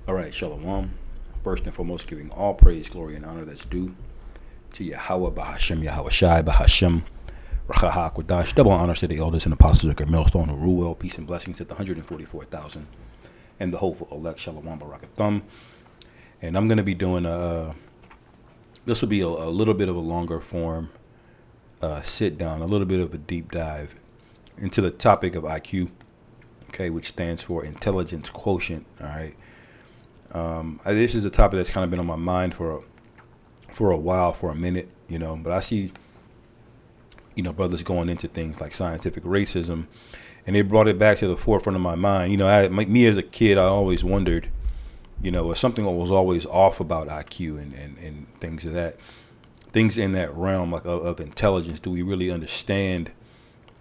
All right, Shalom. First and foremost, giving all praise, glory, and honor that's due to Yahweh, Bahashem, Yahweh Shai, Bahashem, Rachaha, Kwadash. Double honors to the elders and apostles of our millstone who rule well. Peace and blessings to the 144,000 and the hopeful elect, Shalom, Barakathum. And I'm going to be doing this will be a little bit of a longer form sit down, a little bit of a deep dive into the topic of IQ, okay, which stands for intelligence quotient, all right. This is a topic that's kind of been on my mind for a while, for a minute, but I see, brothers going into things like scientific racism, and they brought it back to the forefront of my mind. Me as a kid, I always wondered, if something was always off about IQ and things in that realm like of intelligence. Do we really understand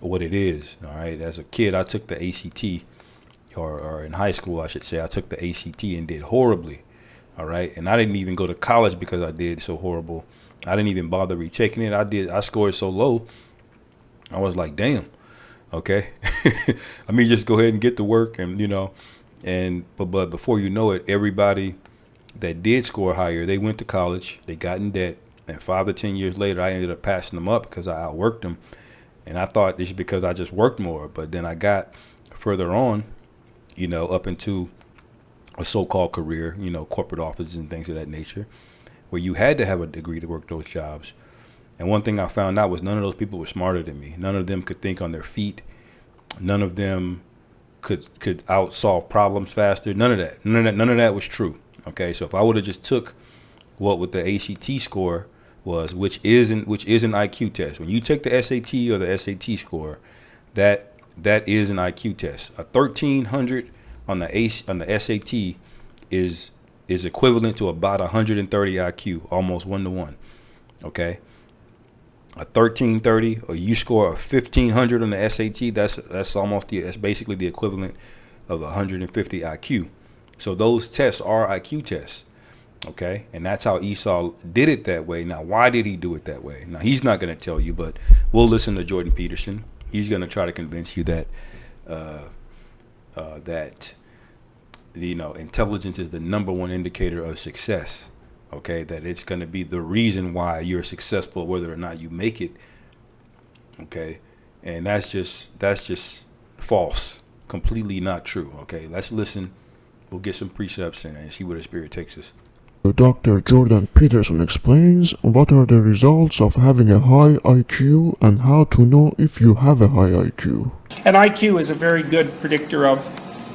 what it is? All right. As a kid, I took the ACT. Or in high school, I should say, I took the ACT and did horribly, all right? And I didn't even go to college because I did so horrible. I didn't even bother retaking it. I scored so low, I was like, damn, okay. I mean, just go ahead and get to work but before you know it, everybody that did score higher, they went to college, they got in debt, and 5 to 10 years later, I ended up passing them up because I outworked them. And I thought this is because I just worked more, but then I got further on, up into a so-called career, corporate offices and things of that nature, where you had to have a degree to work those jobs. And one thing I found out was none of those people were smarter than me. None of them could think on their feet. None of them could solve problems faster. None of that was true. Okay, so if I would have just took what the ACT score was, which is an IQ test. When you take the SAT or the SAT score, that is an IQ test. A 1300 on the SAT is equivalent to about 130 IQ, almost 1-to-1. Okay, a 1330 or you score a 1500 on the SAT, that's basically the equivalent of 150 IQ. So those tests are IQ tests. Okay, and that's how Esau did it that way. Now, why did he do it that way? Now, he's not going to tell you, but we'll listen to Jordan Peterson. He's going to try to convince you that intelligence is the number one indicator of success. Okay, that it's going to be the reason why you're successful, whether or not you make it. Okay, and that's just false, completely not true. Okay, let's listen. We'll get some precepts in and see where the Spirit takes us. Dr. Jordan Peterson explains what are the results of having a high IQ and how to know if you have a high IQ. And IQ is a very good predictor of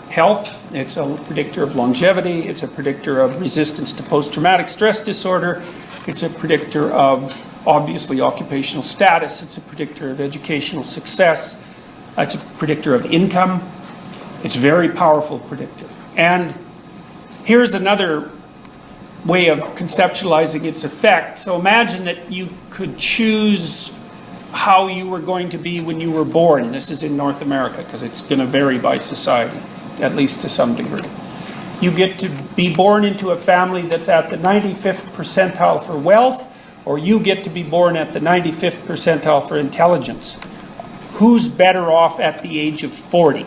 health. It's a predictor of longevity. It's a predictor of resistance to post-traumatic stress disorder. It's a predictor of, obviously, occupational status. It's a predictor of educational success. It's a predictor of income. It's a very powerful predictor. And here's another way of conceptualizing its effect. So imagine that you could choose how you were going to be when you were born. This is in North America because it's going to vary by society, at least to some degree. You get to be born into a family that's at the 95th percentile for wealth, or you get to be born at the 95th percentile for intelligence. Who's better off at the age of 40?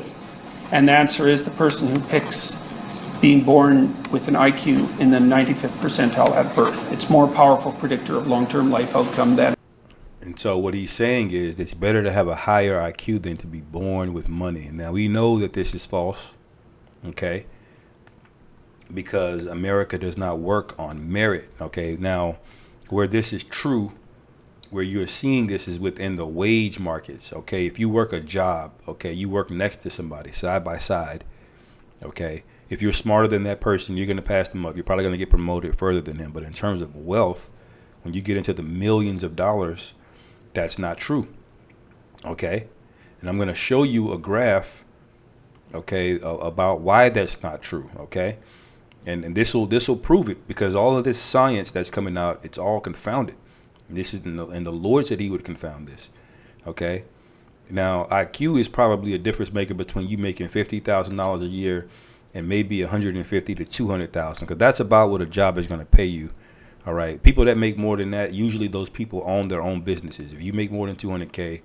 And the answer is the person who picks being born with an IQ in the 95th percentile at birth. It's more powerful predictor of long-term life outcome than. And so what he's saying is it's better to have a higher IQ than to be born with money. Now, we know that this is false, okay, because America does not work on merit, okay? Now, where this is true, where you're seeing this is within the wage markets, okay? If you work a job, okay, you work next to somebody side by side, okay? If you're smarter than that person, you're going to pass them up. You're probably going to get promoted further than them. But in terms of wealth, when you get into the millions of dollars, that's not true. Okay? And I'm going to show you a graph, okay, about why that's not true. Okay? And this will prove it, because all of this science that's coming out, it's all confounded. This is and the Lord said he would confound this. Okay? Now, IQ is probably a difference maker between you making $50,000 a year and maybe 150 to 200,000, because that's about what a job is going to pay you. All right. People that make more than that, usually those people own their own businesses. If you make more than 200K,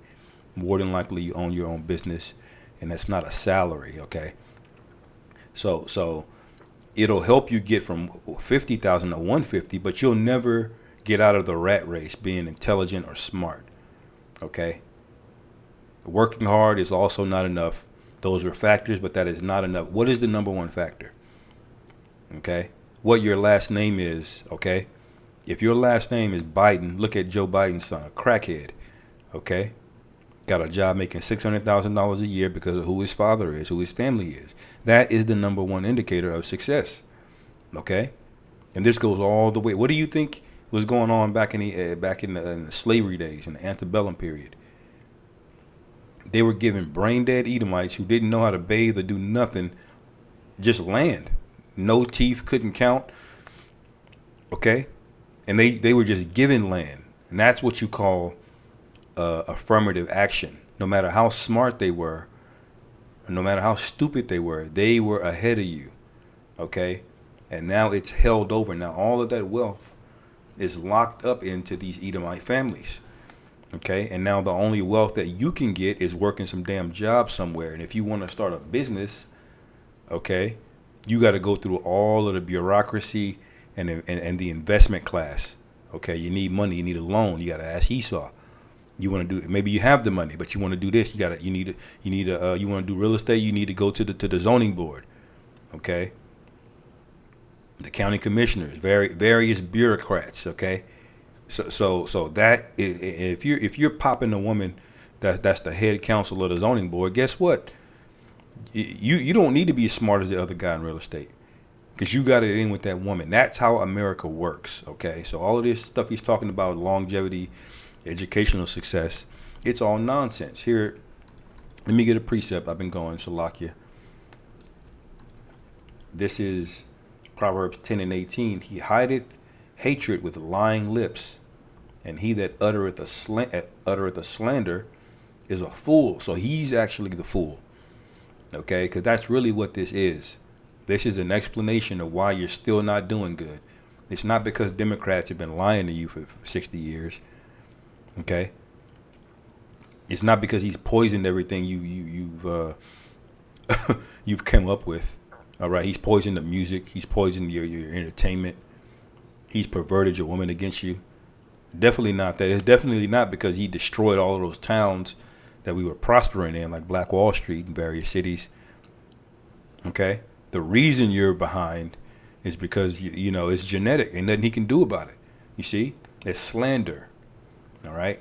more than likely you own your own business, and that's not a salary. Okay. So It'll help you get from 50,000 to 150, but you'll never get out of the rat race being intelligent or smart. Okay? Working hard is also not enough. Those are factors, but that is not enough. What is the number one factor? Okay? What your last name is, okay? If your last name is Biden, look at Joe Biden's son, a crackhead, okay? Got a job making $600,000 a year because of who his father is, who his family is. That is the number one indicator of success, okay? And this goes all the way. What do you think was going on back in the slavery days, in the antebellum period? They were giving brain dead Edomites who didn't know how to bathe or do nothing, just land. No teeth, couldn't count, okay? And they were just given land. And that's what you call affirmative action. No matter how smart they were, or no matter how stupid they were ahead of you, okay? And now it's held over. Now all of that wealth is locked up into these Edomite families, okay? And now the only wealth that you can get is working some damn job somewhere. And if you want to start a business, okay, you got to go through all of the bureaucracy and the investment class. Okay, you need money, you need a loan, you got to ask Esau. You want to do, maybe you have the money, but you want to do this, you want to do real estate, you need to go to the zoning board. Okay? The county commissioners, various bureaucrats, okay? So that if you're popping a woman that's the head counsel of the zoning board, guess what? You don't need to be as smart as the other guy in real estate, because you got it in with that woman. That's how America works, okay? So all of this stuff he's talking about, longevity, educational success, it's all nonsense. Here, let me get a precept. I've been going, Shalakia. This is Proverbs 10 and 18. He hideth hatred with lying lips, and he that uttereth a slander is a fool. So he's actually the fool, okay? Because that's really what this is. This is an explanation of why you're still not doing good. It's not because Democrats have been lying to you for 60 years, okay? It's not because he's poisoned everything you've come up with. All right, he's poisoned the music. He's poisoned your entertainment. He's perverted your woman against you. Definitely not that. It's definitely not because he destroyed all of those towns that we were prospering in, like Black Wall Street and various cities. Okay? The reason you're behind is because, you know, it's genetic. Ain't nothing he can do about it. You see? It's slander. All right?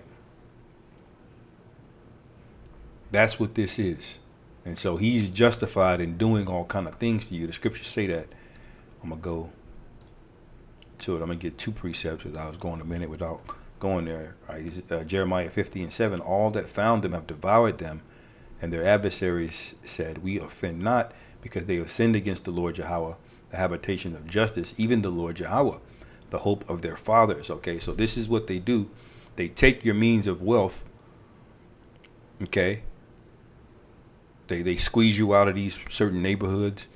That's what this is. And so he's justified in doing all kind of things to you. The scriptures say that. I'm going to go to it. I'm going to get two precepts because I was going a minute without going there. All right, Jeremiah 50 and 7. All that found them have devoured them, and their adversaries said, we offend not, because they have sinned against the Lord Yahweh, the habitation of justice, even the Lord Yahweh, the hope of their fathers. Okay, so this is what they do. They take your means of wealth, okay? They squeeze you out of these certain neighborhoods.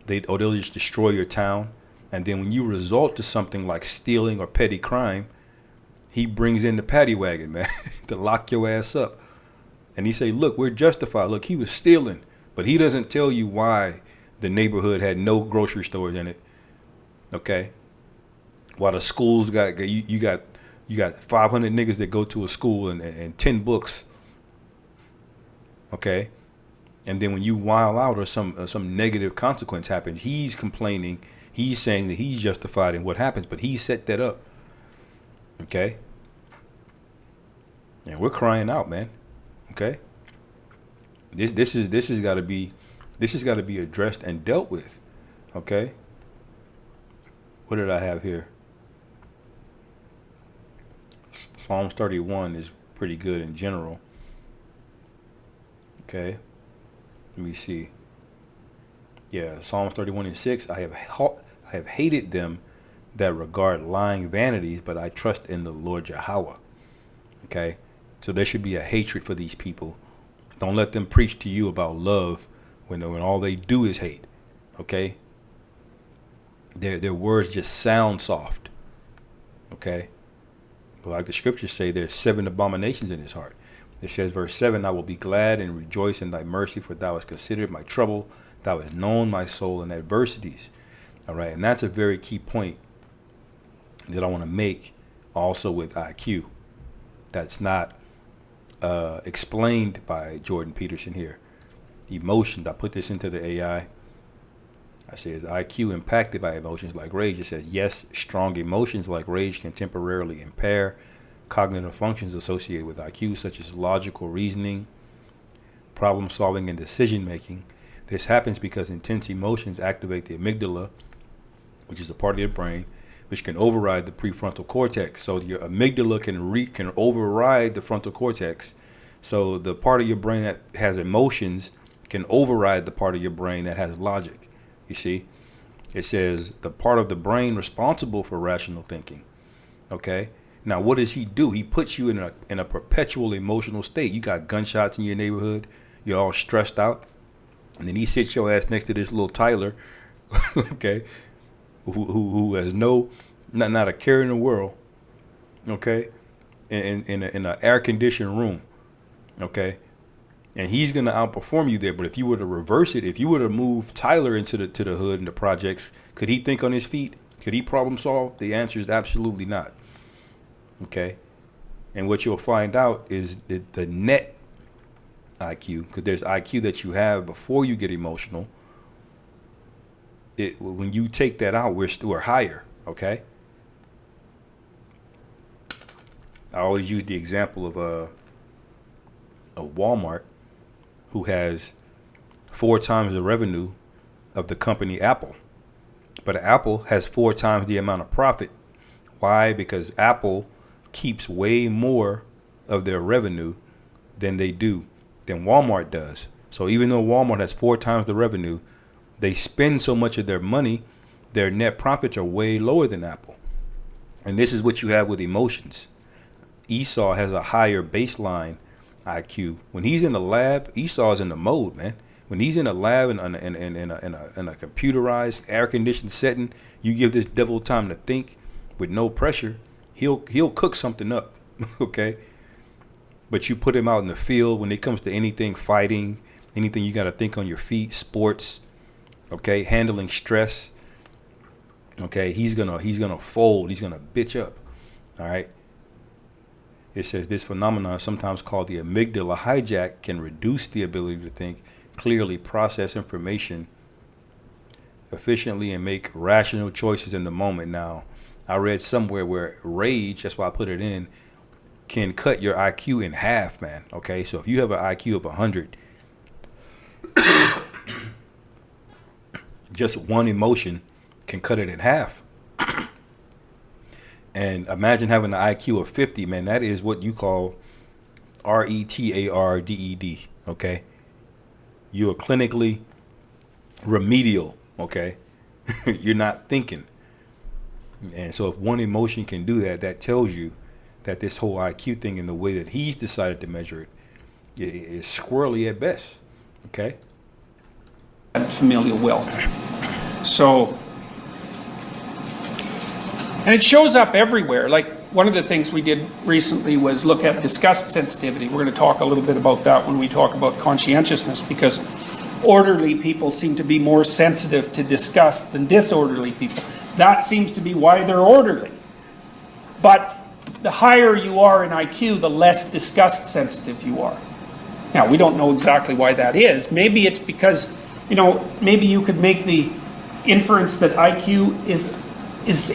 They'll just destroy your town. And then when you resort to something like stealing or petty crime, he brings in the paddy wagon, man, to lock your ass up. And he say, look, we're justified. Look, he was stealing. But he doesn't tell you why the neighborhood had no grocery stores in it. Okay? While the schools you got 500 niggas that go to a school and 10 books. Okay? And then when you wild out or some negative consequence happens, he's complaining. He's saying that he's justified in what happens, but he set that up. Okay? And we're crying out, man. Okay? This has got to be addressed and dealt with. Okay? What did I have here? Psalms 31 is pretty good in general. Okay? Let me see. Yeah, Psalms 31 and 6. I have hated them that regard lying vanities, but I trust in the Lord Yahweh. Okay? So there should be a hatred for these people. Don't let them preach to you about love when all they do is hate. Okay? Their words just sound soft. Okay? But like the scriptures say, there's 7 abominations in his heart. It says, verse 7, I will be glad and rejoice in thy mercy, for thou hast considered my trouble. Thou hast known my soul in adversities. All right, and that's a very key point that I want to make also with IQ. That's not explained by Jordan Peterson here. Emotions, I put this into the AI. I say, is IQ impacted by emotions like rage? It says, yes, strong emotions like rage can temporarily impair cognitive functions associated with IQ, such as logical reasoning, problem solving, and decision making. This happens because intense emotions activate the amygdala, which is a part of your brain, which can override the prefrontal cortex. So your amygdala can override the frontal cortex. So the part of your brain that has emotions can override the part of your brain that has logic. You see, it says the part of the brain responsible for rational thinking. Okay. Now, what does he do? He puts you in a perpetual emotional state. You got gunshots in your neighborhood. You're all stressed out. And then he sits your ass next to this little Tyler, okay, who has not a care in the world, okay, in an air conditioned room, okay, and he's gonna outperform you there. But if you were to reverse it, if you were to move Tyler into the hood and the projects, could he think on his feet? Could he problem solve? The answer is absolutely not. Okay, and what you'll find out is that the net IQ, because there's IQ that you have before you get emotional. When you take that out, we're higher. Okay. I always use the example of a Walmart, who has 4 times the revenue of the company Apple, but Apple has 4 times the amount of profit. Why? Because Apple keeps way more of their revenue than Walmart does. So even though Walmart has 4 times the revenue, they spend so much of their money, their net profits are way lower than Apple. And this is what you have with emotions. Esau has a higher baseline IQ. When he's in the lab, Esau is in the mode, man. When he's in a lab in a computerized, air-conditioned setting, you give this devil time to think with no pressure, he'll cook something up, okay? But you put him out in the field when it comes to anything fighting, anything you got to think on your feet, sports, okay, handling stress, okay, he's gonna fold, he's gonna bitch up, all right? It says this phenomenon, sometimes called the amygdala hijack, can reduce the ability to think clearly, process information efficiently, and make rational choices in the moment. Now, I read somewhere where rage, that's why I put it in, can cut your IQ in half, man. Okay, so if you have an IQ of 100, just one emotion can cut it in half. And imagine having an IQ of 50, man. That is what you call retarded. Okay, you are clinically remedial. Okay, you're not thinking. And so if one emotion can do that, that tells you that this whole IQ thing, in the way that he's decided to measure it, is squirrely at best. Okay. Familial wealth. So, and it shows up everywhere. Like one of the things we did recently was look at disgust sensitivity. We're going to talk a little bit about that when we talk about conscientiousness, because orderly people seem to be more sensitive to disgust than disorderly people. That seems to be why they're orderly. But the higher you are in IQ, the less disgust sensitive you are. Now, we don't know exactly why that is. Maybe it's because, maybe you could make the inference that IQ is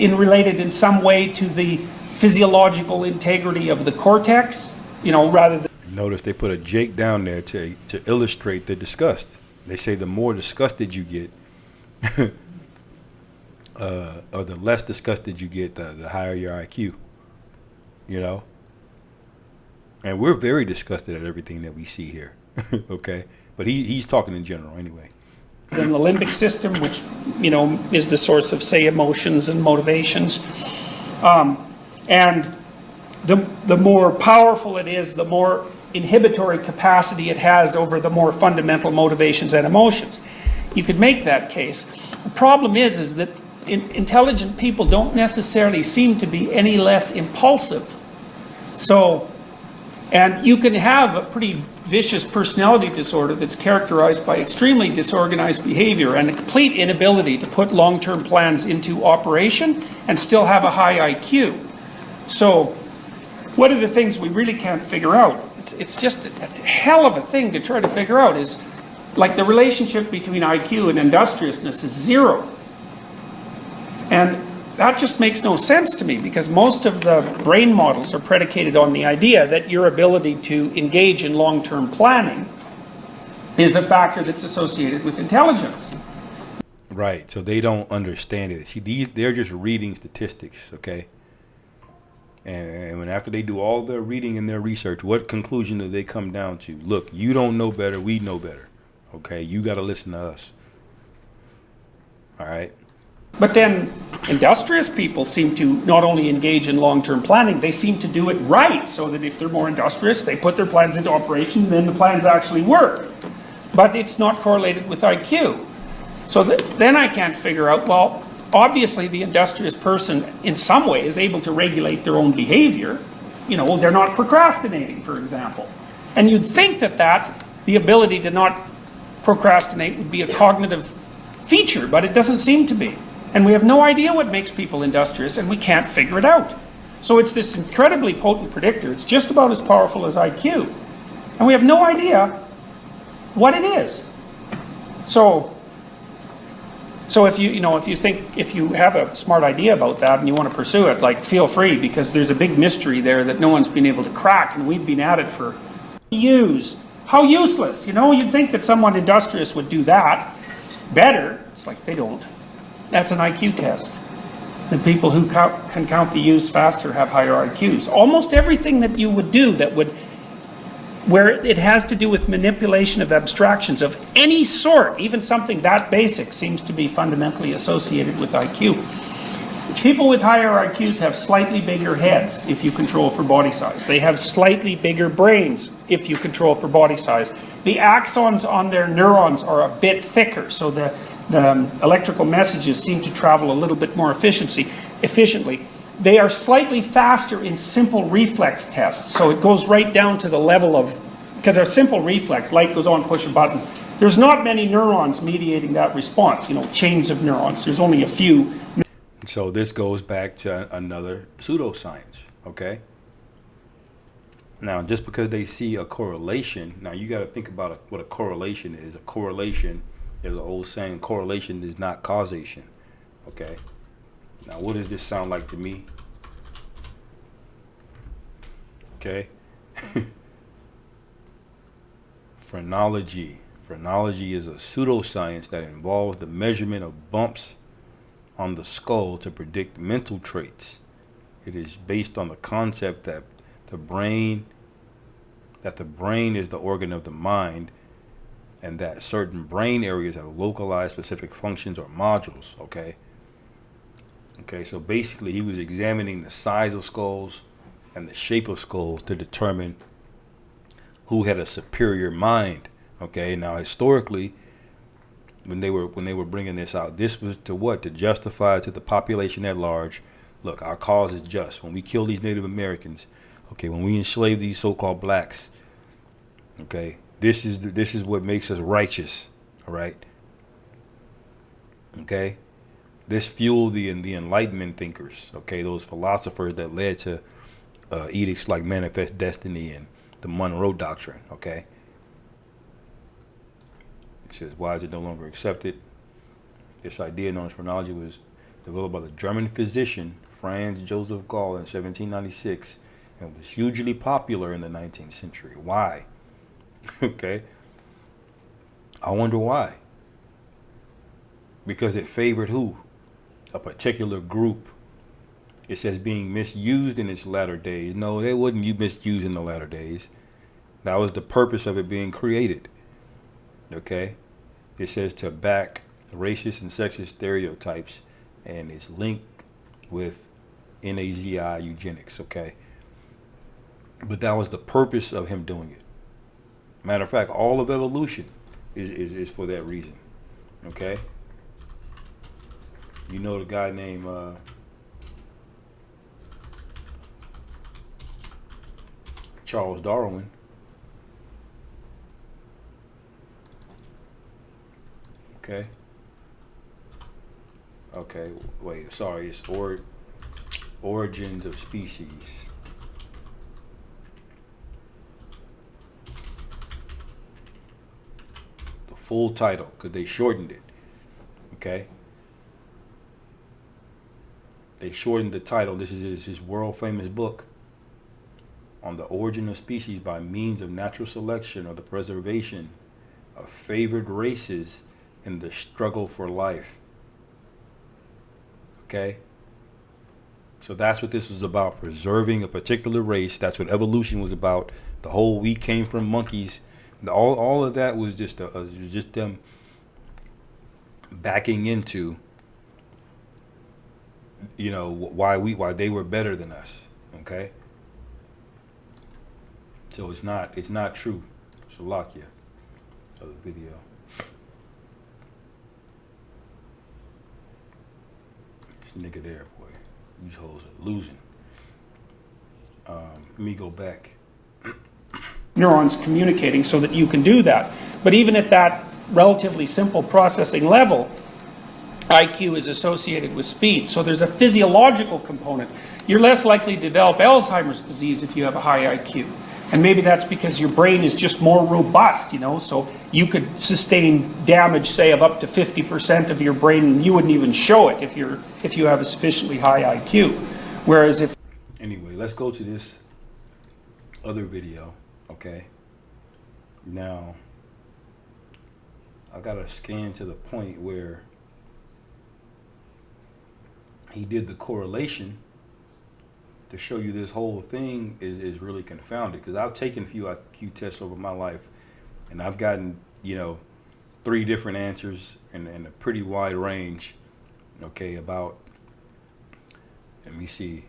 related in some way to the physiological integrity of the cortex, rather than... Notice they put a Jake down there to illustrate the disgust. They say the more disgusted you get, or the less disgusted you get, the higher your IQ. And we're very disgusted at everything that we see here. Okay, but he's talking in general anyway. Then the limbic system, which is the source of, say, emotions and motivations, and the more powerful it is, the more inhibitory capacity it has over the more fundamental motivations and emotions. You could make that case. The problem is that intelligent people don't necessarily seem to be any less impulsive. So And you can have a pretty vicious personality disorder that's characterized by extremely disorganized behavior and a complete inability to put long-term plans into operation and still have a high IQ. So one of the things we really can't figure out, it's just a hell of a thing to try to figure out, is like the relationship between IQ and industriousness is 0. And that just makes no sense to me, because most of the brain models are predicated on the idea that your ability to engage in long-term planning is a factor that's associated with intelligence. Right. So they don't understand it. See, they're just reading statistics, okay? And when after they do all their reading and their research, what conclusion do they come down to? Look, you don't know better. We know better. Okay? You got to listen to us. All right? But then industrious people seem to not only engage in long-term planning, they seem to do it right, so that if they're more industrious, they put their plans into operation, then the plans actually work. But it's not correlated with IQ. So then I can't figure out, well, obviously the industrious person in some way is able to regulate their own behavior. You know, they're not procrastinating, for example. And you'd think that the ability to not procrastinate would be a cognitive feature, but it doesn't seem to be. And we have no idea what makes people industrious, and we can't figure it out. So it's this incredibly potent predictor. It's just about as powerful as IQ. And we have no idea what it is. So if you have a smart idea about that and you want to pursue it, like, feel free, because there's a big mystery there that no one's been able to crack, and we've been at it for years. How useless, you'd think that someone industrious would do that better. It's like they don't. That's an IQ test. The people who can count the U's faster have higher IQs. Almost everything that you would do where it has to do with manipulation of abstractions of any sort, even something that basic, seems to be fundamentally associated with IQ. People with higher IQs have slightly bigger heads if you control for body size. They have slightly bigger brains if you control for body size. The axons on their neurons are a bit thicker, so the electrical messages seem to travel a little bit more efficiently. They are slightly faster in simple reflex tests, so it goes right down to the level of, because a simple reflex, light goes on, push a button. There's not many neurons mediating that response, chains of neurons. There's only a few. So this goes back to another pseudoscience, okay? Now, just because they see a correlation, now you got to think about what a correlation is. A correlation, there's an old saying, correlation is not causation, okay? Now, what does this sound like to me? Okay. Phrenology. Phrenology is a pseudoscience that involves the measurement of bumps on the skull to predict mental traits. It is based on the concept that the brain is the organ of the mind, and that certain brain areas have localized specific functions or modules, okay? Okay, so basically he was examining the size of skulls and the shape of skulls to determine who had a superior mind, okay? Now, historically, when they were bringing this out, this was to what? To justify to the population at large, look, our cause is just. When we kill these Native Americans, okay, when we enslave these so-called blacks, okay, this is what makes us righteous, all right? Okay? This fueled the Enlightenment thinkers, okay, those philosophers that led to edicts like Manifest Destiny and the Monroe Doctrine, okay? It says, why is it no longer accepted? This idea known as phrenology was developed by the German physician Franz Joseph Gall in 1796 and was hugely popular in the 19th century. Why? Okay. I wonder why. Because it favored who? A particular group. It says being misused in its latter days. No, they wouldn't misuse in the latter days. That was the purpose of it being created. Okay? It says to back racist and sexist stereotypes, and it's linked with NAZI eugenics, okay? But that was the purpose of him doing it. Matter of fact, all of evolution is for that reason, okay? You know the guy named Charles Darwin. Okay. Okay, wait, sorry, it's Origins of Species. The full title, because they shortened it. Okay? They shortened the title. This is his world famous book on the origin of species by means of natural selection or the preservation of favored races in the struggle for life. Okay? So that's what this was about, preserving a particular race. That's what evolution was about. The whole we came from monkeys. All of that was just them backing into, you know, why they were better than us. Okay? So it's not true. Salakia. Other video. This nigga there, boy. These hoes are losing. Let me go back. Neurons communicating so that you can do that. But even at that relatively simple processing level, IQ is associated with speed. So there's a physiological component. You're less likely to develop Alzheimer's disease if you have a high IQ. And maybe that's because your brain is just more robust, you know, so you could sustain damage, say, of up to 50% of your brain, and you wouldn't even show it if you have a sufficiently high IQ. Whereas if... Anyway, let's go to this other video, okay? Now, I gotta scan to the point where he did the correlation to show you this whole thing is really confounded, because I've taken a few IQ tests over my life, and I've gotten, you know, 3 different answers in a pretty wide range, okay, about, let me see,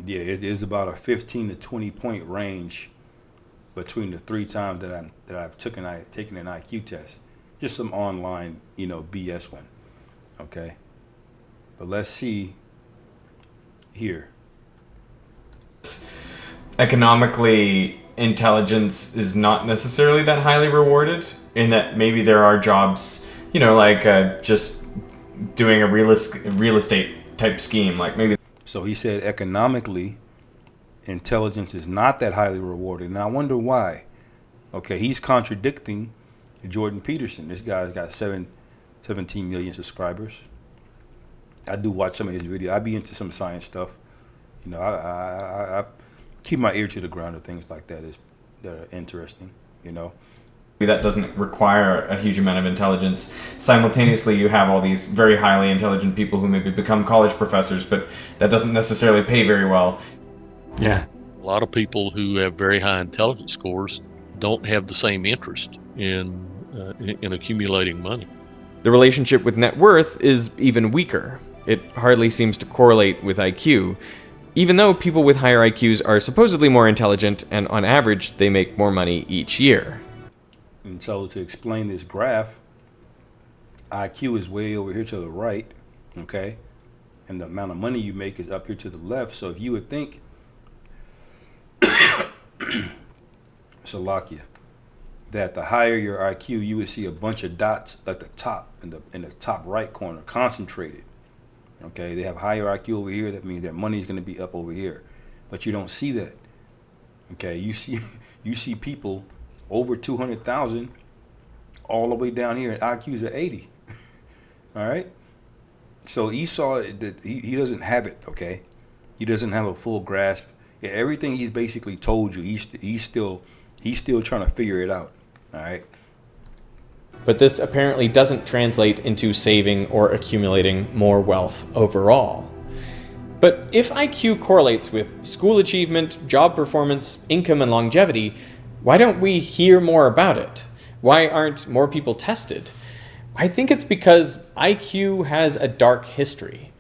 yeah, it is about a 15 to 20 point range between the 3 times that I've taken an IQ test, just some online, you know, BS one, okay. But let's see here. Economically, intelligence is not necessarily that highly rewarded, in that maybe there are jobs, you know, like just doing a real estate type scheme, like maybe. So he said economically, intelligence is not that highly rewarded. And I wonder why. Okay, he's contradicting Jordan Peterson. This guy's got 17 million subscribers. I do watch some of his videos. I be into some science stuff. You know, I keep my ear to the ground of things like that are interesting, you know. That doesn't require a huge amount of intelligence. Simultaneously, you have all these very highly intelligent people who maybe become college professors, but that doesn't necessarily pay very well. Yeah. A lot of people who have very high intelligence scores don't have the same interest in accumulating money. The relationship with net worth is even weaker. It hardly seems to correlate with IQ, even though people with higher IQs are supposedly more intelligent, and on average, they make more money each year. And so to explain this graph, IQ is way over here to the right, okay? And the amount of money you make is up here to the left. So if you would think, Salakia, that the higher your IQ, you would see a bunch of dots at the top, in the top right corner, concentrated. Okay, they have higher IQ over here. That means their money is going to be up over here, but you don't see that. Okay, you see people over 200,000 all the way down here, and IQs are 80. All right, so Esau, that he doesn't have it. Okay, he doesn't have a full grasp. Yeah, everything he's basically told you, he's still trying to figure it out. All right. But this apparently doesn't translate into saving or accumulating more wealth overall. But if IQ correlates with school achievement, job performance, income, and longevity, why don't we hear more about it? Why aren't more people tested? I think it's because IQ has a dark history.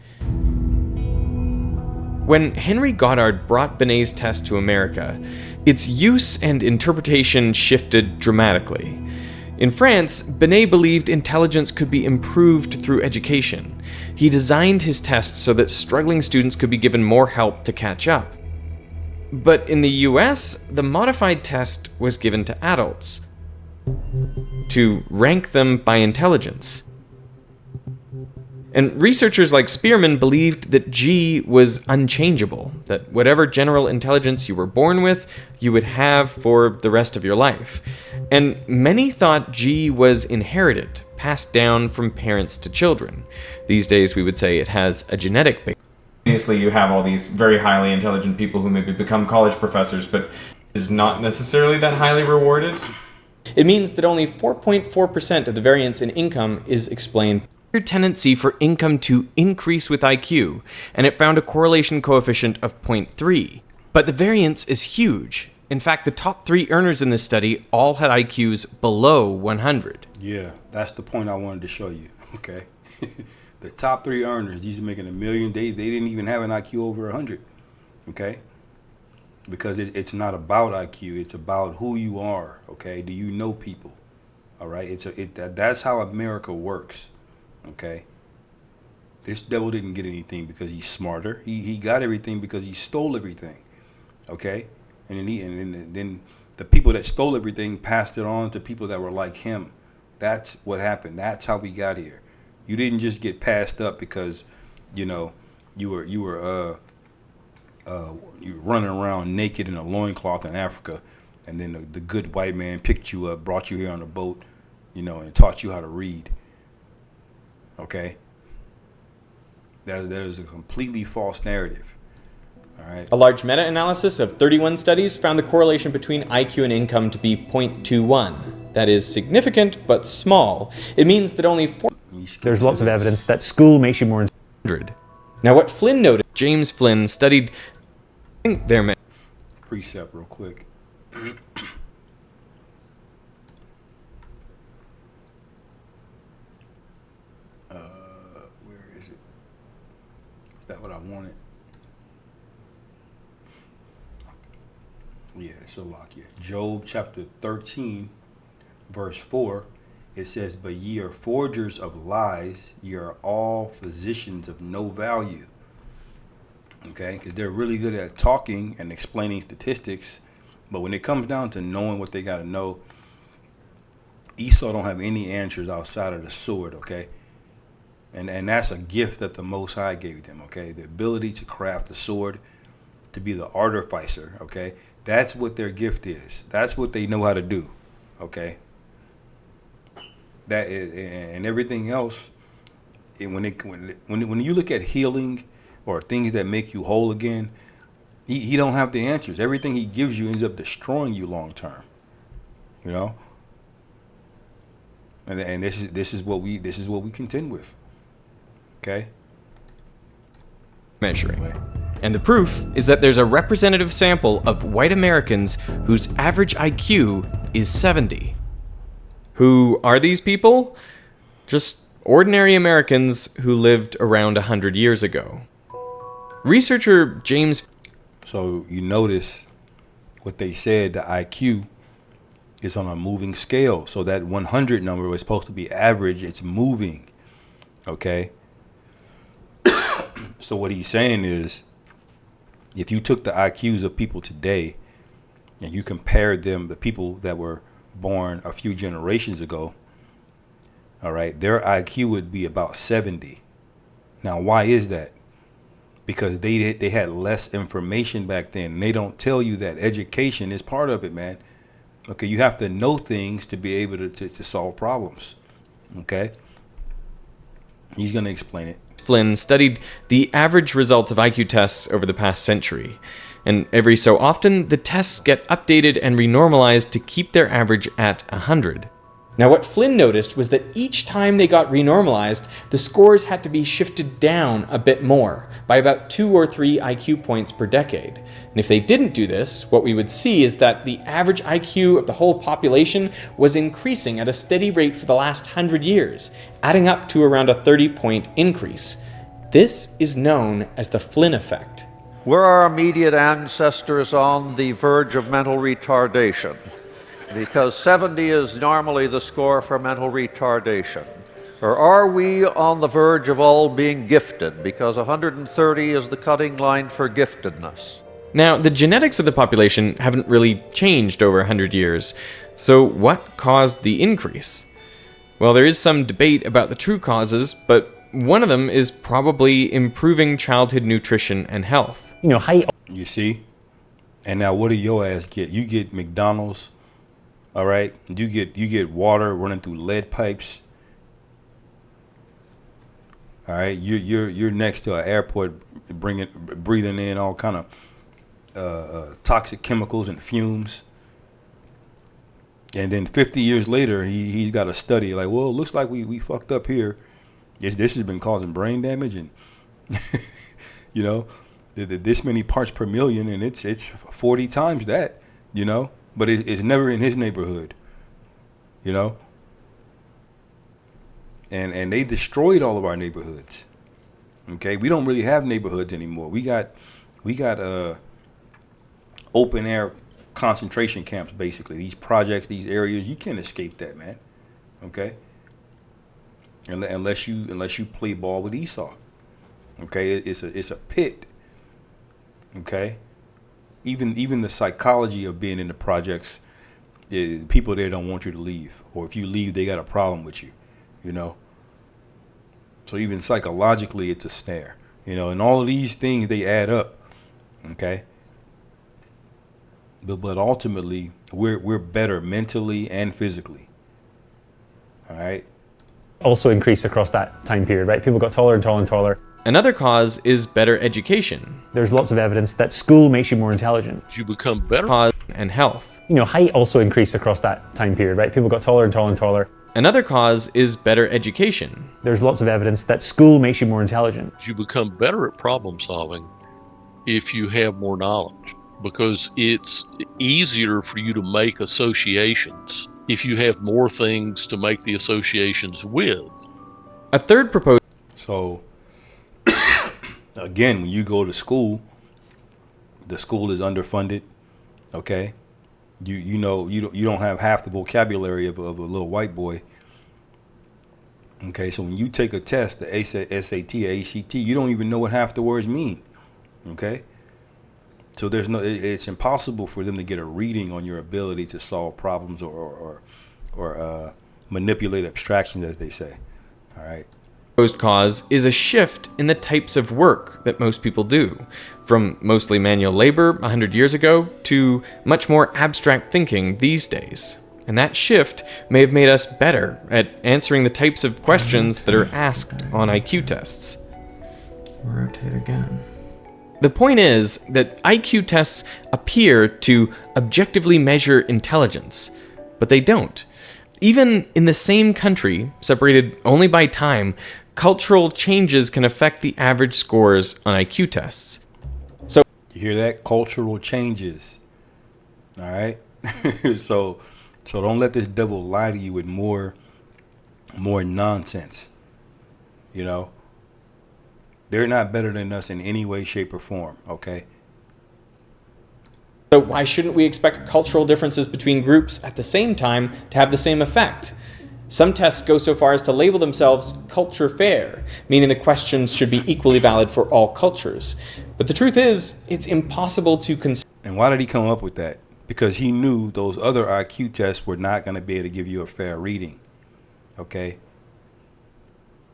When Henry Goddard brought Binet's test to America, its use and interpretation shifted dramatically. In France, Binet believed intelligence could be improved through education. He designed his test so that struggling students could be given more help to catch up. But in the US, the modified test was given to adults to rank them by intelligence. And researchers like Spearman believed that G was unchangeable, that whatever general intelligence you were born with, you would have for the rest of your life. And many thought G was inherited, passed down from parents to children. These days we would say it has a genetic basis. Obviously you have all these very highly intelligent people who maybe become college professors, but is not necessarily that highly rewarded. It means that only 4.4% of the variance in income is explained by tendency for income to increase with IQ, and it found a correlation coefficient of 0.3. But the variance is huge. In fact, the top 3 earners in this study all had IQs below 100. Yeah, that's the point I wanted to show you, okay? The top 3 earners, these are making $1 million, they didn't even have an IQ over 100, okay? Because it's not about IQ, it's about who you are, okay? Do you know people, all right? That's how America works, okay? This devil didn't get anything because he's smarter. He got everything because he stole everything, okay? And then the people that stole everything passed it on to people that were like him. That's what happened. That's how we got here. You didn't just get passed up because, you know, you were running around naked in a loincloth in Africa, and then the good white man picked you up, brought you here on a boat, you know, and taught you how to read. Okay? That is a completely false narrative. All right. A large meta-analysis of 31 studies found the correlation between IQ and income to be 0.21. That is significant, but small. It means that only 4... There's lots of evidence that school makes you more... Now, what Flynn noted, James Flynn studied their... Precept real quick. Where is it? Is that what I wanted? Yeah, it's a lock here. Job chapter 13, verse 4. It says, "But ye are forgers of lies, ye are all physicians of no value." Okay, because they're really good at talking and explaining statistics, but when it comes down to knowing what they got to know, Esau don't have any answers outside of the sword. Okay, and that's a gift that the Most High gave them. Okay, the ability to craft the sword, to be the artificer. Okay, that's what their gift is. That's what they know how to do. Okay. That is, and everything else, when you look at healing or things that make you whole again, he don't have the answers. Everything he gives you ends up destroying you long term. You know, and this is what we contend with. Okay. Measuring. And the proof is that there's a representative sample of white Americans whose average IQ is 70. Who are these people? Just ordinary Americans who lived around 100 years ago. Researcher James... So you notice what they said, the IQ is on a moving scale. So that 100 number was supposed to be average. It's moving. Okay? So what he's saying is, if you took the IQs of people today and you compared them, the people that were born a few generations ago, all right, their IQ would be about 70. Now, why is that? Because they had less information back then. And they don't tell you that education is part of it, man. Okay, you have to know things to be able to solve problems. Okay? He's going to explain it. Flynn studied the average results of IQ tests over the past century. And every so often, the tests get updated and renormalized to keep their average at 100. Now, what Flynn noticed was that each time they got renormalized, the scores had to be shifted down a bit more, by about 2 or 3 IQ points per decade. And if they didn't do this, what we would see is that the average IQ of the whole population was increasing at a steady rate for the last 100 years, adding up to around a 30-point increase. This is known as the Flynn effect. Were our immediate ancestors on the verge of mental retardation? Because 70 is normally the score for mental retardation. Or are we on the verge of all being gifted? Because 130 is the cutting line for giftedness. Now, the genetics of the population haven't really changed over 100 years, so what caused the increase? Well, there is some debate about the true causes, but one of them is probably improving childhood nutrition and health. You see? And now what do your ass get? You get McDonald's, all right? You get water running through lead pipes. All right, you're next to an airport, breathing in all kind of toxic chemicals and fumes. And then 50 years later, he's got a study like, well, it looks like we fucked up here. This has been causing brain damage and, you know, this many parts per million, and it's 40 times that, you know, but it's never in his neighborhood, you know. And they destroyed all of our neighborhoods. Okay, we don't really have neighborhoods anymore. We got open air concentration camps, basically. These projects, these areas, you can't escape that, man. Okay, unless you play ball with Esau. Okay, it's a pit. Okay, even the psychology of being in the projects, people there don't want you to leave, or if you leave, they got a problem with you. You know, so even psychologically, it's a snare. You know, and all of these things, they add up. Okay, but ultimately, we're better mentally and physically. All right. Also increased across that time period, right? People got taller and taller and taller. Another cause is better education. There's lots of evidence that school makes you more intelligent. You become better. Cause and health. Height also increased across that time period, right? People got taller and taller and taller. Another cause is better education. There's lots of evidence that school makes you more intelligent. You become better at problem solving if you have more knowledge, because it's easier for you to make associations if you have more things to make the associations with. A third proposed. So, again, when you go to school, the school is underfunded. Okay, you don't have half the vocabulary of a little white boy. Okay, so when you take a test, the SAT, ACT, you don't even know what half the words mean. Okay, so it's impossible for them to get a reading on your ability to solve problems or manipulate abstractions, as they say. All right. Proposed cause is a shift in the types of work that most people do, from mostly manual labor 100 years ago to much more abstract thinking these days. And that shift may have made us better at answering the types of questions that are asked on IQ tests. Rotate again. The point is that IQ tests appear to objectively measure intelligence, but they don't. Even in the same country, separated only by time, cultural changes can affect the average scores on IQ tests. So, you hear that? Cultural changes. All right? So don't let this devil lie to you with more nonsense. You know? They're not better than us in any way, shape, or form, okay? So why shouldn't we expect cultural differences between groups at the same time to have the same effect? Some tests go so far as to label themselves culture fair, meaning the questions should be equally valid for all cultures. But the truth is, it's impossible to And why did he come up with that? Because he knew those other IQ tests were not going to be able to give you a fair reading, okay?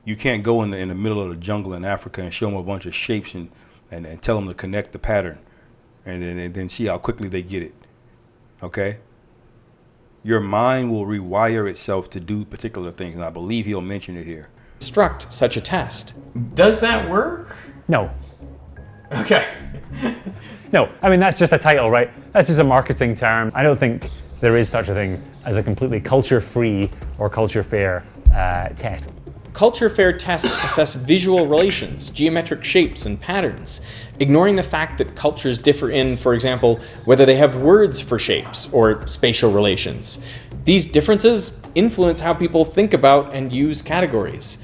You can't go in the middle of the jungle in Africa and show them a bunch of shapes and tell them to connect the pattern and then see how quickly they get it, okay? Your mind will rewire itself to do particular things, and I believe he'll mention it here. Construct such a test. Does that work? No. Okay. No, I mean, that's just a title, right? That's just a marketing term. I don't think there is such a thing as a completely culture-free or culture-fair test. Culture fair tests assess visual relations, geometric shapes, and patterns, ignoring the fact that cultures differ in, for example, whether they have words for shapes or spatial relations. These differences influence how people think about and use categories.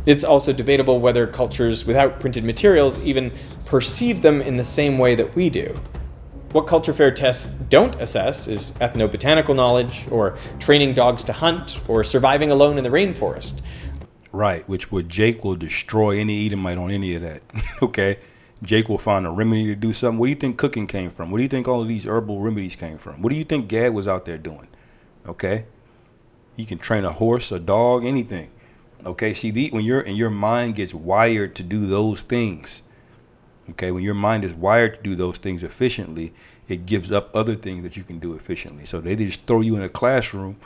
It's also debatable whether cultures without printed materials even perceive them in the same way that we do. What culture fair tests don't assess is ethnobotanical knowledge, or training dogs to hunt, or surviving alone in the rainforest. Right, Jake will destroy any Edomite on any of that, okay? Jake will find a remedy to do something. Where do you think cooking came from? Where do you think all of these herbal remedies came from? What do you think Gad was out there doing? Okay, he can train a horse, a dog, anything. Okay, see, when your mind gets wired to do those things, okay, when your mind is wired to do those things efficiently, it gives up other things that you can do efficiently. So they just throw you in a classroom,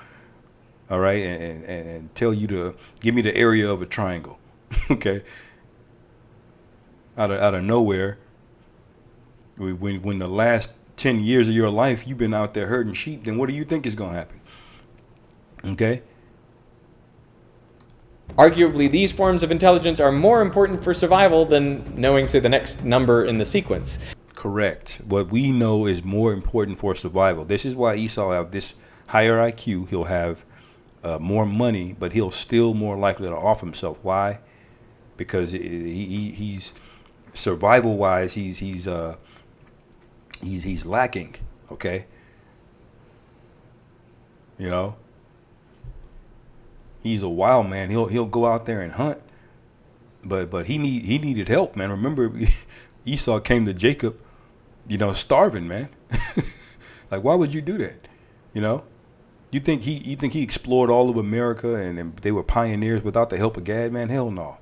all right, and tell you to give me the area of a triangle, okay, out of nowhere. When the last 10 years of your life you've been out there herding sheep, then what do you think is going to happen? Okay. Arguably, these forms of intelligence are more important for survival than knowing, say, the next number in the sequence. Correct. What we know is more important for survival. This is why Esau will have this higher IQ. He'll have more money, but he'll still more likely to off himself. Why? Because he's survival-wise, he's lacking. Okay. You know. He's a wild man. He'll go out there and hunt, but he needed help, man. Remember, Esau came to Jacob, starving, man. Like, why would you do that? You think he explored all of America and they were pioneers without the help of Gad, man? Hell no.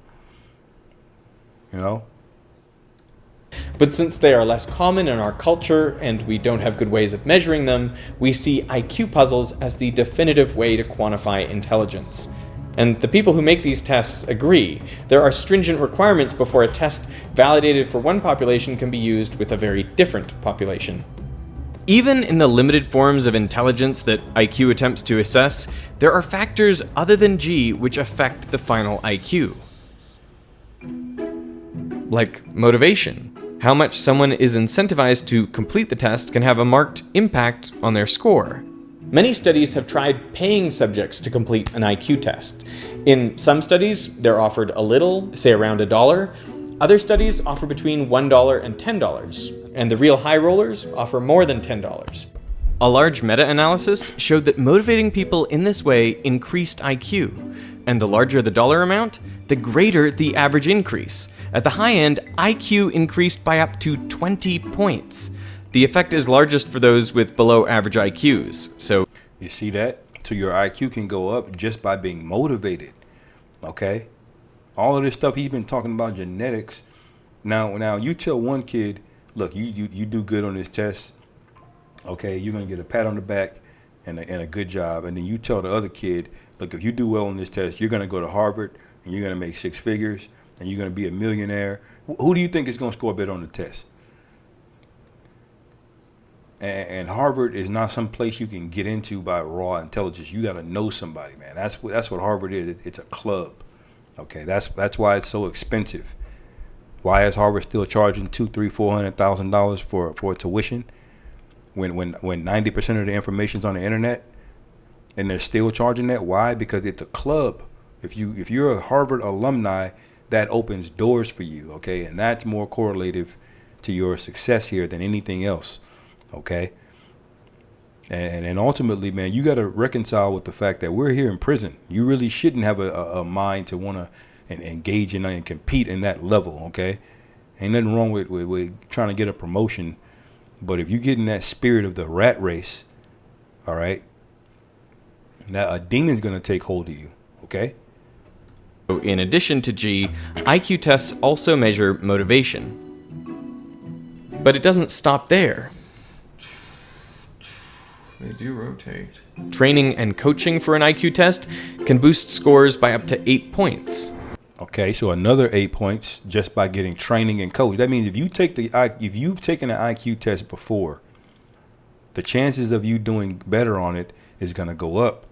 But since they are less common in our culture and we don't have good ways of measuring them, we see IQ puzzles as the definitive way to quantify intelligence. And the people who make these tests agree. There are stringent requirements before a test validated for one population can be used with a very different population. Even in the limited forms of intelligence that IQ attempts to assess, there are factors other than G which affect the final IQ. Like motivation. How much someone is incentivized to complete the test can have a marked impact on their score. Many studies have tried paying subjects to complete an IQ test. In some studies, they're offered a little, say around $1. Other studies offer between $1 and $10, and the real high rollers offer more than $10. A large meta-analysis showed that motivating people in this way increased IQ, and the larger the dollar amount, the greater the average increase. At the high end, IQ increased by up to 20 points. The effect is largest for those with below average IQs, so... You see that? So your IQ can go up just by being motivated, okay? All of this stuff he's been talking about, genetics. Now you tell one kid, look, you do good on this test, okay, you're going to get a pat on the back and a good job. And then you tell the other kid, look, if you do well on this test, you're going to go to Harvard and you're going to make 6 figures. And you're going to be a millionaire. Who do you think is going to score better on the test? And Harvard is not some place you can get into by raw intelligence. You got to know somebody, man. That's what Harvard is. It's a club. Okay, that's why it's so expensive. Why is Harvard still charging $200,000, $300,000, $400,000 for tuition when 90% of the information's on the internet, and they're still charging that? Why? Because it's a club. If you're a Harvard alumni, that opens doors for you, okay? And that's more correlative to your success here than anything else, okay? And ultimately, man, you got to reconcile with the fact that we're here in prison. You really shouldn't have a mind to want to engage in and compete in that level, okay? Ain't nothing wrong with trying to get a promotion, but if you get in that spirit of the rat race, all right, now a demon's going to take hold of you, okay? In addition to G, IQ tests also measure motivation. But it doesn't stop there. They do rotate. Training and coaching for an IQ test can boost scores by up to 8 points. Okay, so another 8 points just by getting training and coach. That means if you've taken an IQ test before, the chances of you doing better on it is going to go up,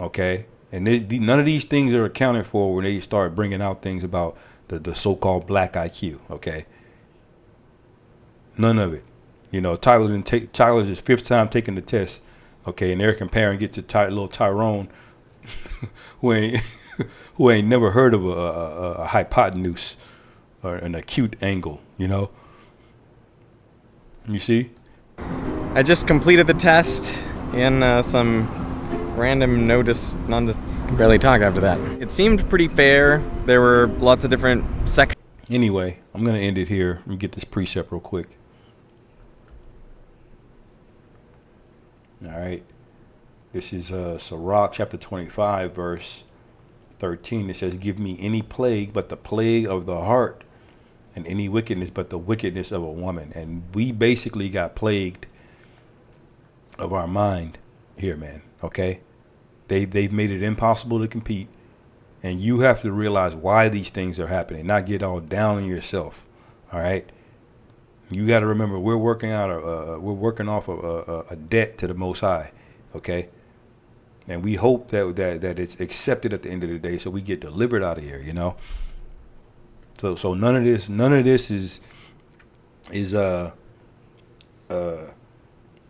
okay? And none of these things are accounted for when they start bringing out things about the so-called black IQ, okay? None of it. Tyler's his 5th time taking the test, okay, and they're comparing it to little Tyrone, who ain't never heard of a hypotenuse or an acute angle, You see? I just completed the test in some random notice, none to barely talk after that. It seemed pretty fair. There were lots of different sections. Anyway, I'm going to end it here. Let me get this precept real quick. All right. This is Sirach chapter 25, verse 13. It says, give me any plague but the plague of the heart, and any wickedness but the wickedness of a woman. And we basically got plagued of our mind here, man. Okay? They've made it impossible to compete. And you have to realize why these things are happening, not get all down on yourself. All right. You got to remember, we're working off of a debt to the Most High. Okay. And we hope that it's accepted at the end of the day, so we get delivered out of here. You know. So none of this is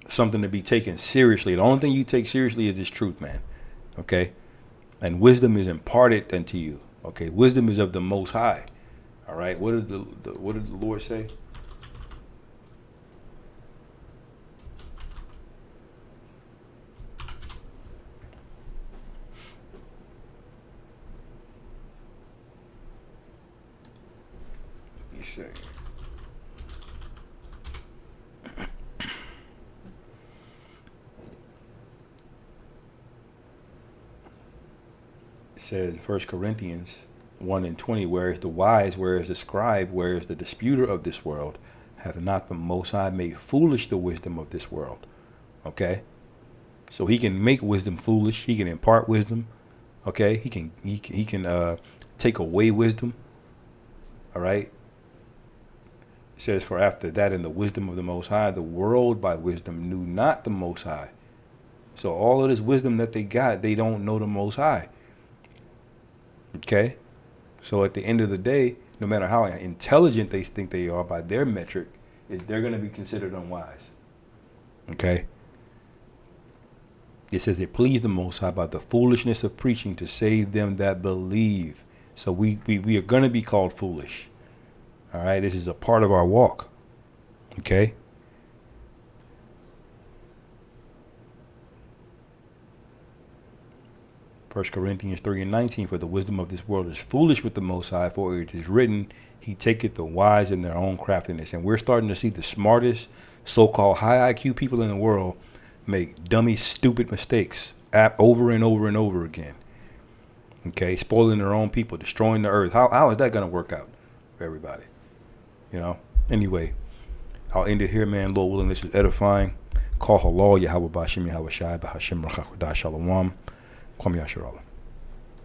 something to be taken seriously. The only thing you take seriously is this truth, man. Okay. And wisdom is imparted unto you. Okay, wisdom is of the Most High. All right. What did the Lord say? Let me see. Says 1 Corinthians 1:20, whereas the wise, whereas the scribe, whereas the disputer of this world, hath not the Most High made foolish the wisdom of this world. Okay, so he can make wisdom foolish. He can impart wisdom. Okay, he can take away wisdom. All right. It says, for after that, in the wisdom of the Most High, the world by wisdom knew not the Most High. So all of this wisdom that they got, they don't know the Most High. Okay, so at the end of the day, no matter how intelligent they think they are by their metric, they're going to be considered unwise. Okay, it says it pleased the Most High by the foolishness of preaching to save them that believe. So we are going to be called foolish. All right, this is a part of our walk. Okay. 1 Corinthians 3:19, for the wisdom of this world is foolish with the Most High, for it is written, he taketh the wise in their own craftiness. And we're starting to see the smartest, so-called high IQ people in the world make dummy, stupid mistakes over and over and over again. Okay, spoiling their own people, destroying the earth. How is that going to work out for everybody? You know? Anyway, I'll end it here, man. Lord willing, this is edifying. Call halal, Yahweh Bashim, Yahweh Shai, Bahashim, Rachakodah, Shalom. Kwame Yasharallah.